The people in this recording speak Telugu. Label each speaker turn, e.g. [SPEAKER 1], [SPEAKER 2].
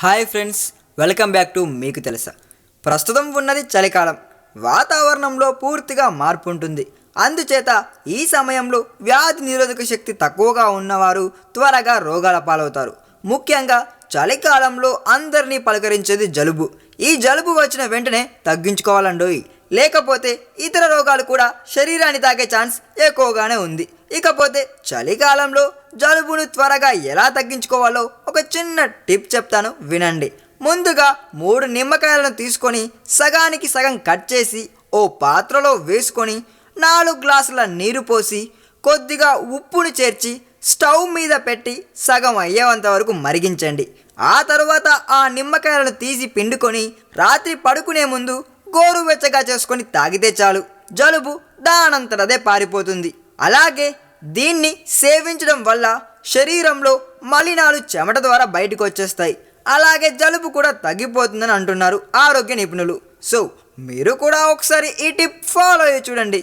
[SPEAKER 1] Hi friends, welcome back to మీకు తెలుసా. ప్రస్తుతం ఉన్నది చలికాలం. వాతావరణంలో పూర్తిగా మార్పు ఉంటుంది. అందుచేత ఈ సమయంలో వ్యాధి నిరోధక శక్తి తక్కువగా ఉన్నవారు త్వరగా రోగాల పాలవుతారు. ముఖ్యంగా చలికాలంలో అందరినీ పలకరించేది జలుబు. ఈ జలుబు వచ్చిన వెంటనే తగ్గించుకోవాలండోయ్, లేకపోతే ఇతర రోగాలు కూడా శరీరాన్ని తాకే ఛాన్స్ ఎక్కువగానే ఉంది. ఇకపోతే చలికాలంలో జలుబును త్వరగా ఎలా తగ్గించుకోవాలో ఒక చిన్న టిప్ చెప్తాను, వినండి. ముందుగా 3 నిమ్మకాయలను తీసుకొని సగానికి సగం కట్ చేసి ఓ పాత్రలో వేసుకొని 4 గ్లాసుల నీరు పోసి కొద్దిగా ఉప్పును చేర్చి స్టవ్ మీద పెట్టి సగం అయ్యేంత వరకు మరిగించండి. ఆ తర్వాత ఆ నిమ్మకాయలను తీసి పిండుకొని రాత్రి పడుకునే ముందు గోరువెచ్చగా చేసుకొని తాగితే చాలు, జలుబు దానంతటదే పారిపోతుంది. అలాగే దీన్ని సేవించడం వల్ల శరీరంలో మలినాలు చెమట ద్వారా బయటకు వచ్చేస్తాయి. అలాగే జలుబు కూడా తగ్గిపోతుందని అంటున్నారు ఆరోగ్య నిపుణులు. సో మీరు కూడా ఒకసారి ఈ టిప్ ఫాలో అయ్యి చూడండి.